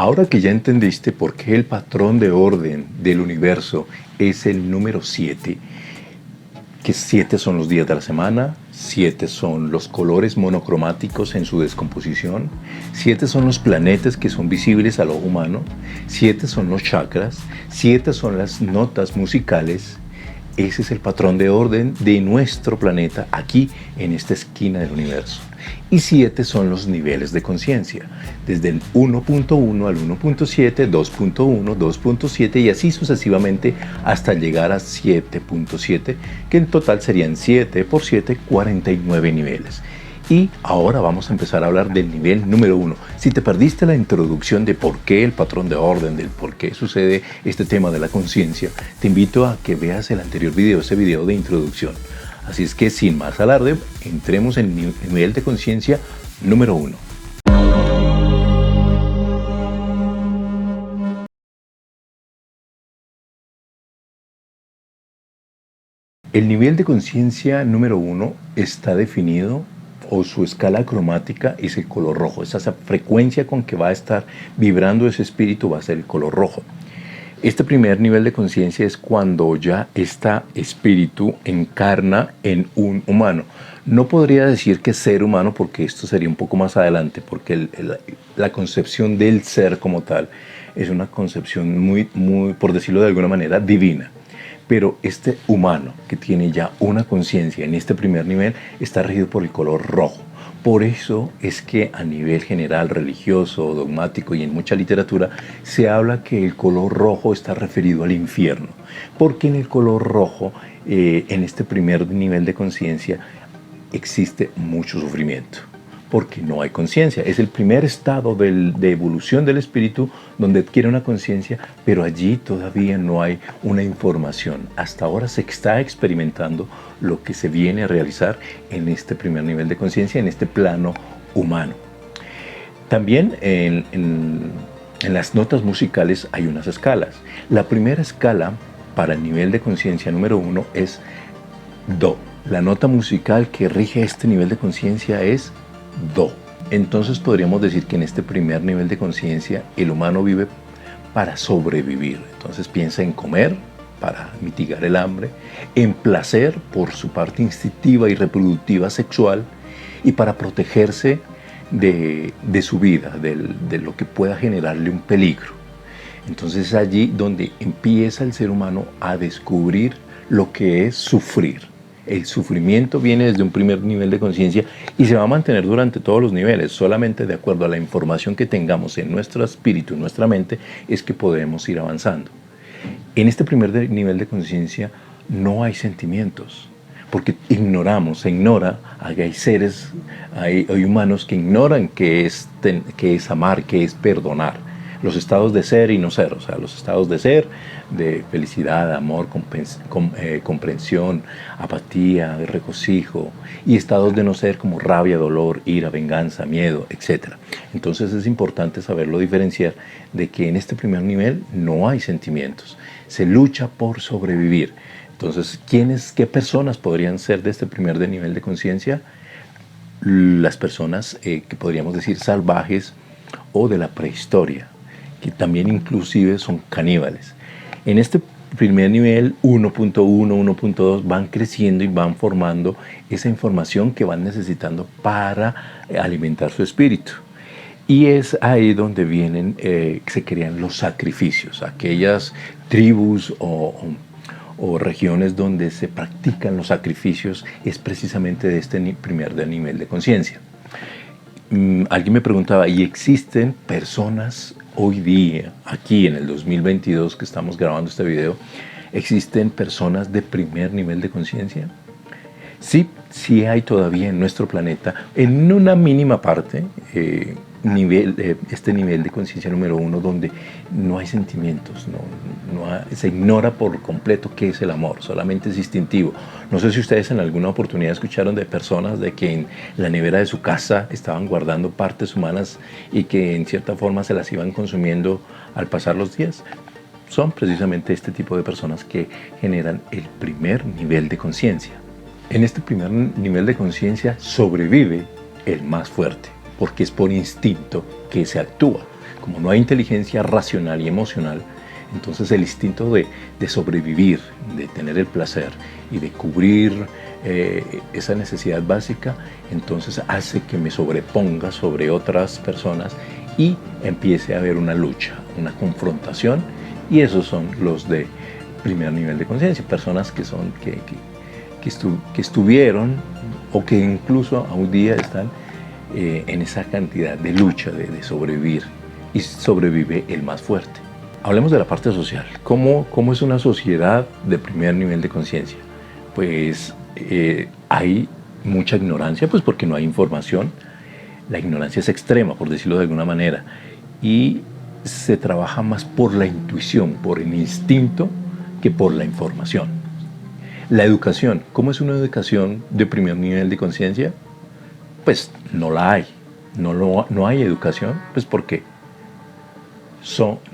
Ahora que ya entendiste por qué el patrón de orden del universo es el número 7, que 7 son los días de la semana, 7 son los colores monocromáticos en su descomposición, 7 son los planetas que son visibles al ojo humano, 7 son los chakras, 7 son las notas musicales. Ese es el patrón de orden de nuestro planeta aquí en esta esquina del universo. Y 7 son los niveles de conciencia, desde el 1.1 al 1.7, 2.1, 2.7 y así sucesivamente hasta llegar a 7.7, que en total serían 7 por 7, 49 niveles. Y ahora vamos a empezar a hablar del nivel número 1. Si te perdiste la introducción de por qué el patrón de orden, del por qué sucede este tema de la conciencia, te invito a que veas el anterior video, ese video de introducción. Así es que sin más alarde, entremos en el nivel de conciencia número 1. El nivel de conciencia número 1 está definido, o su escala cromática es el color rojo. Esa frecuencia con que va a estar vibrando ese espíritu va a ser el color rojo. Este primer nivel de conciencia es cuando ya este espíritu encarna en un humano. No podría decir que ser humano porque esto sería un poco más adelante, porque la concepción del ser como tal es una concepción muy, por decirlo de alguna manera, divina. Pero este humano que tiene ya una conciencia en este primer nivel está regido por el color rojo. Por eso es que a nivel general, religioso, dogmático y en mucha literatura se habla que el color rojo está referido al infierno. Porque en el color rojo, en este primer nivel de conciencia, existe mucho sufrimiento. Porque no hay conciencia. Es el primer estado de evolución del espíritu donde adquiere una conciencia, pero allí todavía no hay una información. Hasta ahora se está experimentando lo que se viene a realizar en este primer nivel de conciencia, en este plano humano. También en las notas musicales hay unas escalas. La primera escala para el nivel de conciencia número 1 es Do. La nota musical que rige este nivel de conciencia es Do. Entonces podríamos decir que en este primer nivel de conciencia el humano vive para sobrevivir. Entonces piensa en comer para mitigar el hambre, en placer por su parte instintiva y reproductiva sexual y para protegerse de su vida, de lo que pueda generarle un peligro. Entonces es allí donde empieza el ser humano a descubrir lo que es sufrir. El sufrimiento viene desde un primer nivel de conciencia y se va a mantener durante todos los niveles. Solamente de acuerdo a la información que tengamos en nuestro espíritu, en nuestra mente, es que podemos ir avanzando. En este primer nivel de conciencia no hay sentimientos, porque se ignora, hay seres, hay humanos que ignoran qué es amar, qué es perdonar. Los estados de ser y no ser, o sea, los estados de ser, de felicidad, amor, comprensión, apatía, regocijo, y estados de no ser como rabia, dolor, ira, venganza, miedo, etc. Entonces es importante saberlo diferenciar de que en este primer nivel no hay sentimientos, se lucha por sobrevivir. Entonces, ¿qué personas podrían ser de este primer nivel de conciencia? Las personas que podríamos decir salvajes o de la prehistoria, que también inclusive son caníbales. En este primer nivel 1.1, 1.2 van creciendo y van formando esa información que van necesitando para alimentar su espíritu. Y es ahí donde se crean los sacrificios, aquellas tribus o regiones donde se practican los sacrificios es precisamente de este primer nivel de conciencia. Alguien me preguntaba, ¿y existen personas hoy día, aquí en el 2022 que estamos grabando este video, existen personas de primer nivel de conciencia? Sí hay todavía en nuestro planeta, en una mínima parte, este nivel de conciencia número 1 donde no hay sentimientos, se ignora por completo qué es el amor, solamente es instintivo. No sé si ustedes en alguna oportunidad escucharon de personas de que en la nevera de su casa estaban guardando partes humanas y que en cierta forma se las iban consumiendo al pasar los días. Son precisamente este tipo de personas que generan el primer nivel de conciencia. En este primer nivel de conciencia sobrevive el más fuerte, porque es por instinto que se actúa. Como no hay inteligencia racional y emocional, entonces el instinto de sobrevivir, de tener el placer y de cubrir esa necesidad básica, entonces hace que me sobreponga sobre otras personas y empiece a haber una lucha, una confrontación, y esos son los de primer nivel de conciencia, personas que estuvieron o que incluso a un día están en esa cantidad de lucha, de sobrevivir, y sobrevive el más fuerte. Hablemos de la parte social. ¿Cómo es una sociedad de primer nivel de conciencia? Pues hay mucha ignorancia, pues porque no hay información. La ignorancia es extrema, por decirlo de alguna manera, y se trabaja más por la intuición, por el instinto, que por la información. La educación. ¿Cómo es una educación de primer nivel de conciencia? Pues no la hay. No hay educación, pues porque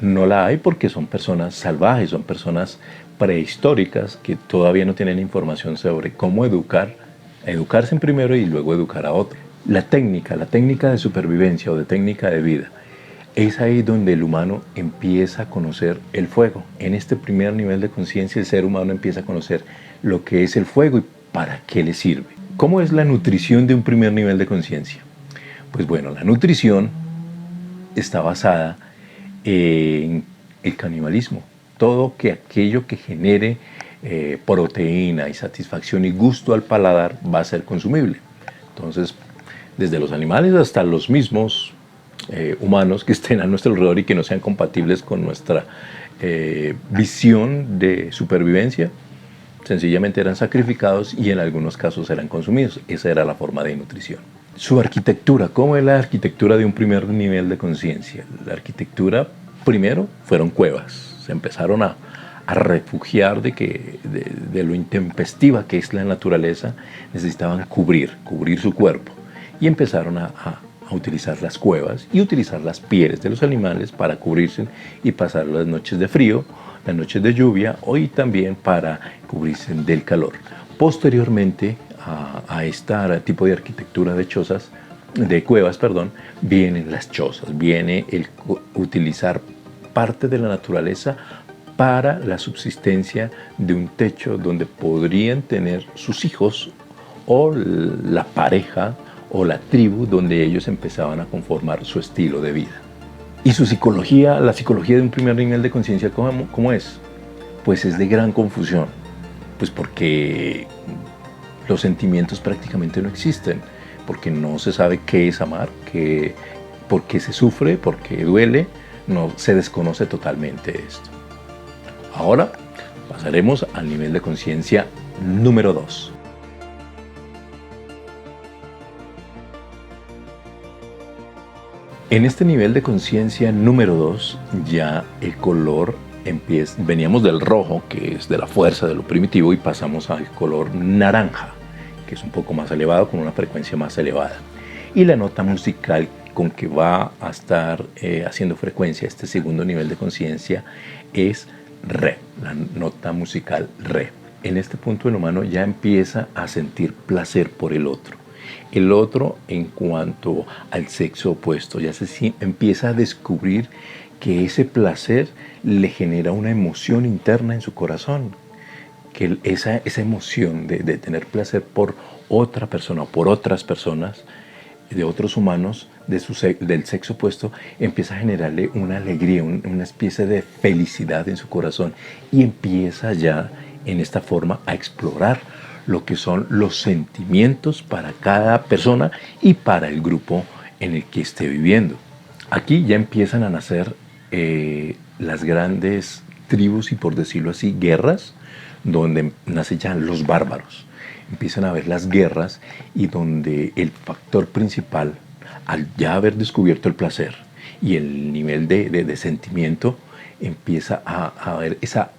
no la hay porque son personas salvajes, son personas prehistóricas que todavía no tienen información sobre cómo educarse en primero y luego educar a otro. La técnica de supervivencia o de técnica de vida, es ahí donde el humano empieza a conocer el fuego. En este primer nivel de conciencia el ser humano empieza a conocer lo que es el fuego y para qué le sirve. ¿Cómo es la nutrición de un primer nivel de conciencia? Pues bueno, la nutrición está basada en el canibalismo. Todo aquello que genere proteína y satisfacción y gusto al paladar va a ser consumible. Entonces, desde los animales hasta los mismos humanos que estén a nuestro alrededor y que no sean compatibles con nuestra visión de supervivencia, sencillamente eran sacrificados y en algunos casos eran consumidos. Esa era la forma de nutrición. Su arquitectura. ¿Cómo es la arquitectura de un primer nivel de conciencia? La arquitectura, primero, fueron cuevas. Se empezaron a refugiar de lo intempestiva que es la naturaleza. Necesitaban cubrir su cuerpo. Y empezaron a utilizar las cuevas y utilizar las pieles de los animales para cubrirse y pasar las noches de frío, las noches de lluvia, y también para cubrirse del calor. Posteriormente a este tipo de arquitectura de cuevas, vienen las chozas, viene el utilizar parte de la naturaleza para la subsistencia de un techo donde podrían tener sus hijos o la pareja o la tribu donde ellos empezaban a conformar su estilo de vida. ¿Y su psicología, la psicología de un primer nivel de conciencia, cómo es? Pues es de gran confusión, pues porque los sentimientos prácticamente no existen, porque no se sabe qué es amar, por qué se sufre, por qué duele, no se desconoce totalmente esto. Ahora pasaremos al nivel de conciencia número 2. En este nivel de conciencia número 2, ya el color empieza. Veníamos del rojo, que es de la fuerza, de lo primitivo, y pasamos al color naranja, que es un poco más elevado, con una frecuencia más elevada. Y la nota musical con que va a estar haciendo frecuencia este segundo nivel de conciencia es re, la nota musical re. En este punto el humano ya empieza a sentir placer por el otro. El otro, en cuanto al sexo opuesto, ya se empieza a descubrir que ese placer le genera una emoción interna en su corazón, que esa emoción de tener placer por otra persona o por otras personas, de otros humanos del sexo opuesto, empieza a generarle una alegría, una especie de felicidad en su corazón, y empieza ya en esta forma a explorar lo que son los sentimientos para cada persona y para el grupo en el que esté viviendo. Aquí ya empiezan a nacer las grandes tribus y, por decirlo así, guerras, donde nacen ya los bárbaros. Empiezan a haber las guerras, y donde el factor principal, al ya haber descubierto el placer y el nivel de sentimiento, empieza a haber esa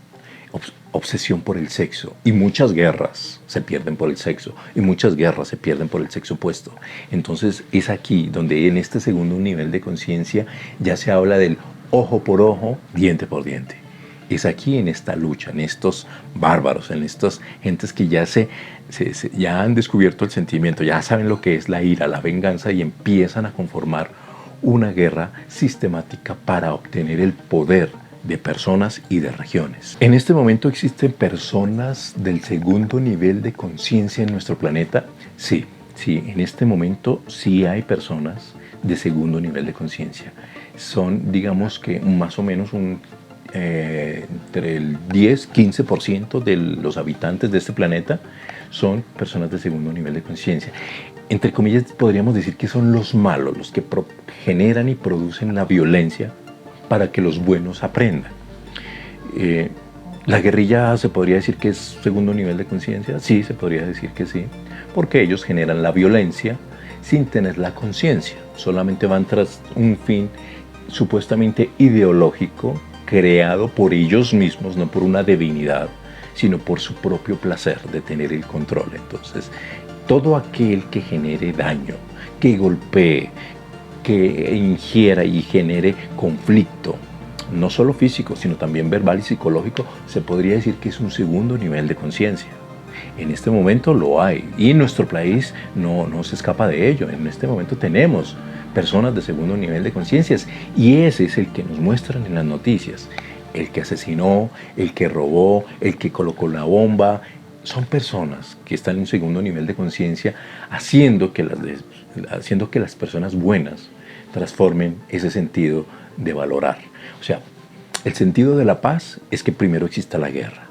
obsesión por el sexo, y muchas guerras se pierden por el sexo, y muchas guerras se pierden por el sexo opuesto. Entonces es aquí donde, en este segundo nivel de conciencia, ya se habla del ojo por ojo, diente por diente. Es aquí, en esta lucha, en estos bárbaros, en estas gentes que ya han descubierto el sentimiento, ya saben lo que es la ira, la venganza, y empiezan a conformar una guerra sistemática para obtener el poder de personas y de regiones. En este momento existen personas del segundo nivel de conciencia en nuestro planeta. Sí, en este momento sí hay personas de segundo nivel de conciencia. Son, digamos que más o menos entre el 10-15% de los habitantes de este planeta son personas de segundo nivel de conciencia. Entre comillas podríamos decir que son los malos, los que generan y producen la violencia para que los buenos aprendan. ¿La guerrilla se podría decir que es segundo nivel de conciencia? Sí, se podría decir que sí, porque ellos generan la violencia sin tener la conciencia, solamente van tras un fin supuestamente ideológico creado por ellos mismos, no por una divinidad, sino por su propio placer de tener el control. Entonces, todo aquel que genere daño, que golpee, que ingiera y genere conflicto, no solo físico, sino también verbal y psicológico, se podría decir que es un segundo nivel de conciencia. En este momento lo hay, y nuestro país no se escapa de ello. En este momento tenemos personas de segundo nivel de conciencias, y ese es el que nos muestran en las noticias. El que asesinó, el que robó, el que colocó la bomba, son personas que están en un segundo nivel de conciencia, haciendo que las personas buenas transformen ese sentido de valorar. O sea, el sentido de la paz es que primero exista la guerra.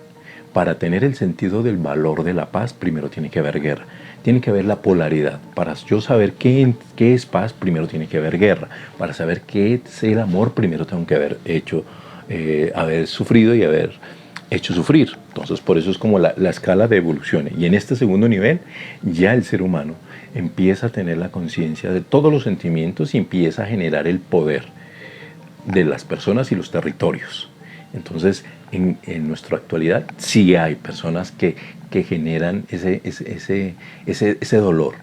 Para tener el sentido del valor de la paz, primero tiene que haber guerra. Tiene que haber la polaridad. Para yo saber qué es paz, primero tiene que haber guerra. Para saber qué es el amor, primero tengo que haber sufrido y haber hecho sufrir. Entonces, por eso es como la escala de evolución. Y en este segundo nivel, ya el ser humano empieza a tener la conciencia de todos los sentimientos y empieza a generar el poder de las personas y los territorios. Entonces, en nuestra actualidad sí hay personas que generan ese dolor.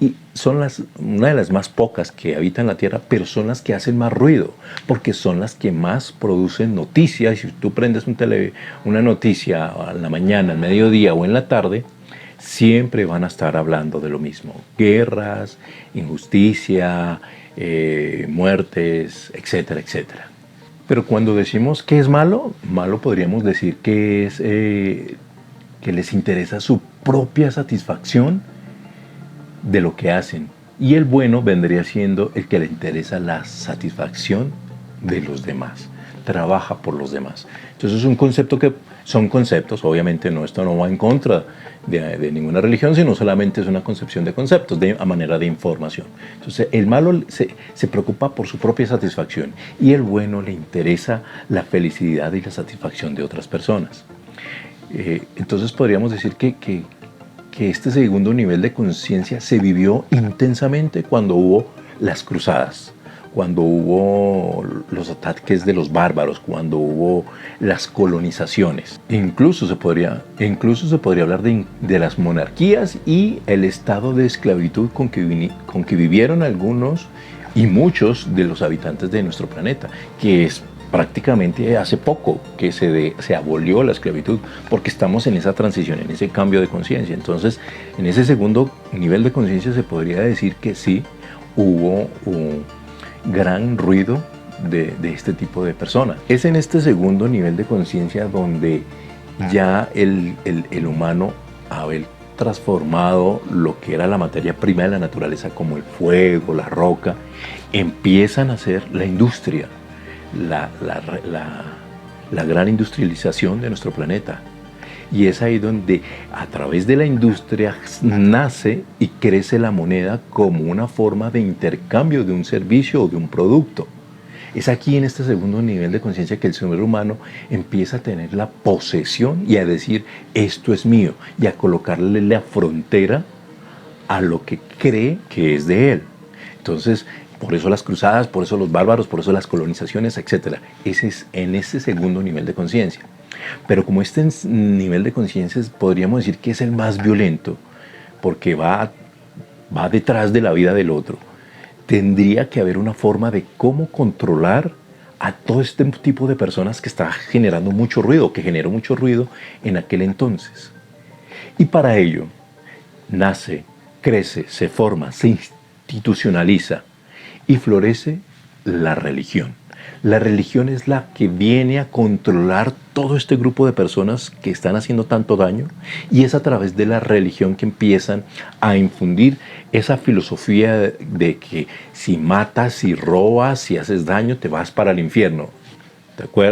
Y son una de las más pocas que habitan la Tierra, pero son las que hacen más ruido, porque son las que más producen noticias. Si tú prendes una noticia a la mañana, al mediodía o en la tarde, siempre van a estar hablando de lo mismo: guerras, injusticia, muertes, etcétera, etcétera. Pero cuando decimos que es malo, podríamos decir que es que les interesa su propia satisfacción de lo que hacen. Y el bueno vendría siendo el que le interesa la satisfacción de los demás. Trabaja por los demás. Entonces es un concepto que son conceptos, obviamente esto no va en contra de ninguna religión, sino solamente es una concepción de conceptos a manera de información. Entonces el malo se preocupa por su propia satisfacción, y el bueno le interesa la felicidad y la satisfacción de otras personas. Entonces podríamos decir que este segundo nivel de conciencia se vivió intensamente cuando hubo las cruzadas, cuando hubo los ataques de los bárbaros, cuando hubo las colonizaciones. Incluso se podría hablar de las monarquías y el estado de esclavitud con que vivieron algunos y muchos de los habitantes de nuestro planeta, que es prácticamente hace poco que se abolió la esclavitud, porque estamos en esa transición, en ese cambio de conciencia. Entonces, en ese segundo nivel de conciencia se podría decir que sí hubo un gran ruido de este tipo de personas. Es en este segundo nivel de conciencia donde ya el humano, haber transformado lo que era la materia prima de la naturaleza, como el fuego, la roca, empiezan a hacer la industria, la gran industrialización de nuestro planeta. Y es ahí donde, a través de la industria, nace y crece la moneda como una forma de intercambio de un servicio o de un producto. Es aquí, en este segundo nivel de conciencia, que el ser humano empieza a tener la posesión y a decir: esto es mío, y a colocarle la frontera a lo que cree que es de él. Entonces, por eso las cruzadas, por eso los bárbaros, por eso las colonizaciones, etc. Ese es en ese segundo nivel de conciencia. Pero como este nivel de conciencia podríamos decir que es el más violento, porque va detrás de la vida del otro, tendría que haber una forma de cómo controlar a todo este tipo de personas que está generando mucho ruido, que generó mucho ruido en aquel entonces. Y para ello nace, crece, se forma, se institucionaliza y florece la religión. La religión es la que viene a controlar todo este grupo de personas que están haciendo tanto daño, y es a través de la religión que empiezan a infundir esa filosofía de que si matas, si robas, si haces daño, te vas para el infierno.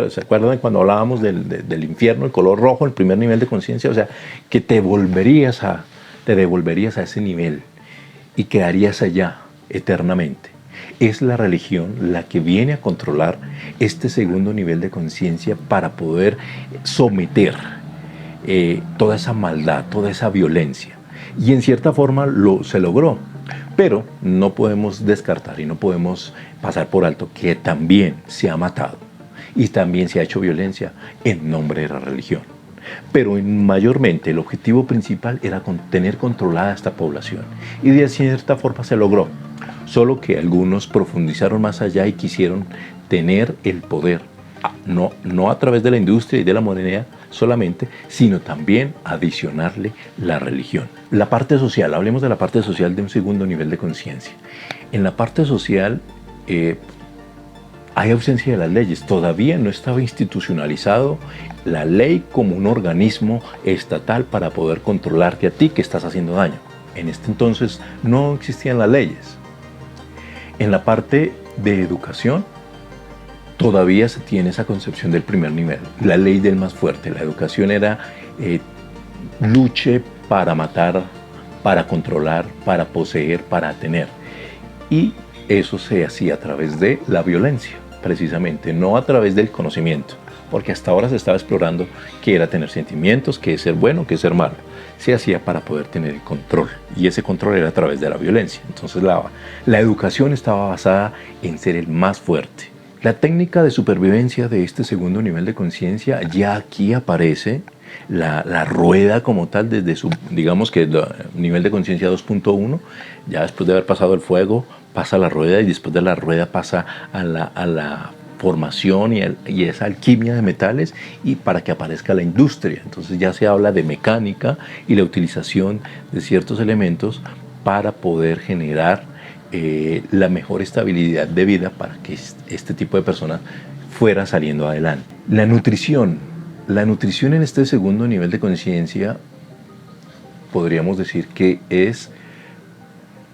¿Se acuerdan cuando hablábamos del infierno, el color rojo, el primer nivel de conciencia? O sea, que te devolverías a ese nivel y quedarías allá eternamente. Es la religión la que viene a controlar este segundo nivel de conciencia para poder someter toda esa maldad, toda esa violencia. Y en cierta forma se logró. Pero no podemos descartar y no podemos pasar por alto que también se ha matado y también se ha hecho violencia en nombre de la religión. Pero mayormente el objetivo principal era tener controlada esta población, y de cierta forma se logró, solo que algunos profundizaron más allá y quisieron tener el poder, no a través de la industria y de la moneda solamente, sino también adicionarle la religión. La parte social, hablemos de la parte social de un segundo nivel de conciencia. En la parte social hay ausencia de las leyes, todavía no estaba institucionalizado la ley como un organismo estatal para poder controlarte a ti que estás haciendo daño. En este entonces no existían las leyes. En la parte de educación todavía se tiene esa concepción del primer nivel, la ley del más fuerte. La educación era luche para matar, para controlar, para poseer, para tener. Y eso se hacía a través de la violencia, precisamente, no a través del conocimiento, porque hasta ahora se estaba explorando qué era tener sentimientos, qué es ser bueno, qué es ser malo. Se hacía para poder tener el control, y ese control era a través de la violencia. Entonces la educación estaba basada en ser el más fuerte. La técnica de supervivencia de este segundo nivel de conciencia, ya aquí aparece la rueda como tal, desde su, digamos que el nivel de conciencia 2.1, ya después de haber pasado el fuego, pasa la rueda, y después de la rueda pasa a la formación y esa alquimia de metales, y para que aparezca la industria. Entonces ya se habla de mecánica y la utilización de ciertos elementos para poder generar la mejor estabilidad de vida para que este tipo de personas fuera saliendo adelante. La nutrición en este segundo nivel de conciencia podríamos decir que es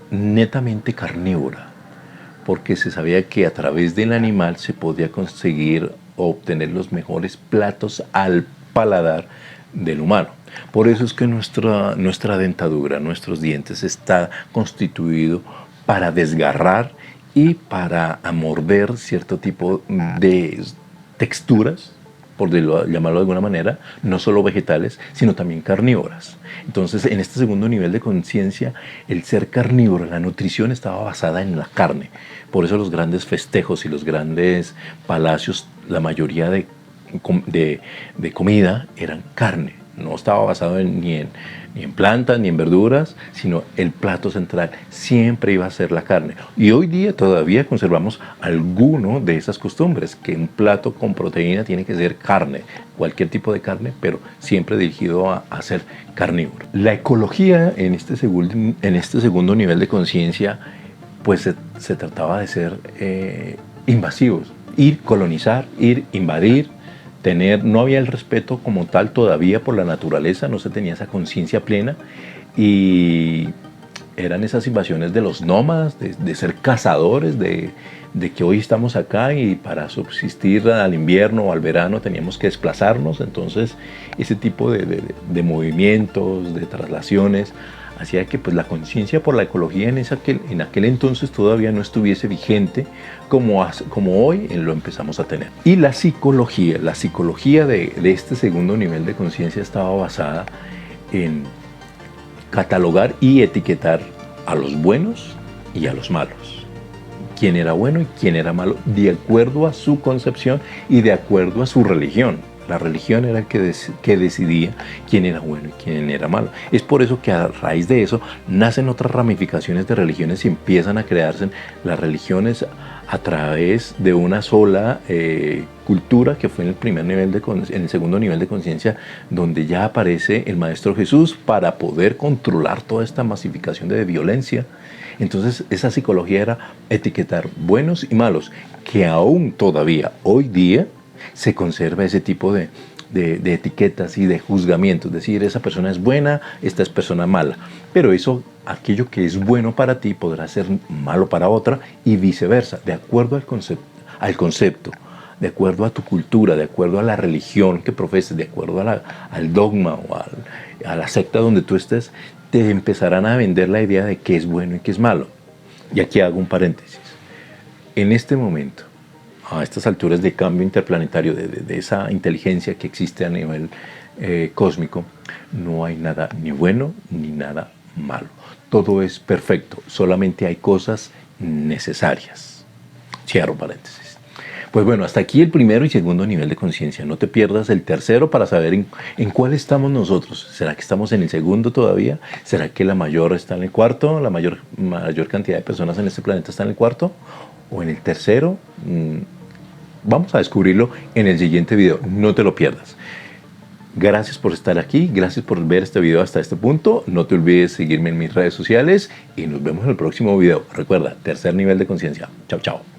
netamente carnívora, porque se sabía que a través del animal se podía conseguir o obtener los mejores platos al paladar del humano. Por eso es que nuestra dentadura, nuestros dientes, está constituido para desgarrar y para morder cierto tipo de texturas, por llamarlo de alguna manera, no solo vegetales, sino también carnívoras. Entonces, en este segundo nivel de conciencia, el ser carnívoro, la nutrición estaba basada en la carne. Por eso los grandes festejos y los grandes palacios, la mayoría de comida eran carne. No estaba basado ni en plantas ni en verduras, sino el plato central siempre iba a ser la carne. Y hoy día todavía conservamos alguno de esas costumbres, que un plato con proteína tiene que ser carne, cualquier tipo de carne, pero siempre dirigido a ser carnívoro. La ecología en este segundo nivel de conciencia, pues se trataba de ser invasivos, ir colonizar, ir invadir. No había el respeto como tal todavía por la naturaleza, no se tenía esa conciencia plena, y eran esas invasiones de los nómadas, de ser cazadores, de que hoy estamos acá y para subsistir al invierno o al verano teníamos que desplazarnos. Entonces ese tipo de movimientos, de traslaciones, hacía que pues la conciencia por la ecología en aquel entonces todavía no estuviese vigente como hoy lo empezamos a tener. Y la psicología de este segundo nivel de conciencia estaba basada en catalogar y etiquetar a los buenos y a los malos, quién era bueno y quién era malo, de acuerdo a su concepción y de acuerdo a su religión. La religión era el que decidía quién era bueno y quién era malo. Es por eso que a raíz de eso nacen otras ramificaciones de religiones y empiezan a crearse las religiones a través de una sola cultura, que fue en el primer nivel en el segundo nivel de conciencia, donde ya aparece el Maestro Jesús para poder controlar toda esta masificación de violencia. Entonces esa psicología era etiquetar buenos y malos, que aún todavía hoy día se conserva ese tipo de etiquetas y de juzgamientos, es decir, esa persona es buena, esta es persona mala, pero eso, aquello que es bueno para ti podrá ser malo para otra y viceversa, de acuerdo al concepto, de acuerdo a tu cultura, de acuerdo a la religión que profeses, de acuerdo al dogma o a la secta donde tú estés, te empezarán a vender la idea de qué es bueno y qué es malo. Y aquí hago un paréntesis. En este momento, a estas alturas de cambio interplanetario, de esa inteligencia que existe a nivel cósmico, no hay nada ni bueno ni nada malo. Todo es perfecto, solamente hay cosas necesarias. Cierro paréntesis. Pues bueno, hasta aquí el primero y segundo nivel de conciencia. No te pierdas el tercero para saber en cuál estamos nosotros. ¿Será que estamos en el segundo todavía? ¿Será que la mayor está en el cuarto? ¿La mayor cantidad de personas en este planeta está en el cuarto? ¿O en el tercero? Vamos a descubrirlo en el siguiente video. No te lo pierdas. Gracias por estar aquí. Gracias por ver este video hasta este punto. No te olvides seguirme en mis redes sociales y nos vemos en el próximo video. Recuerda, tercer nivel de conciencia. Chao, chao.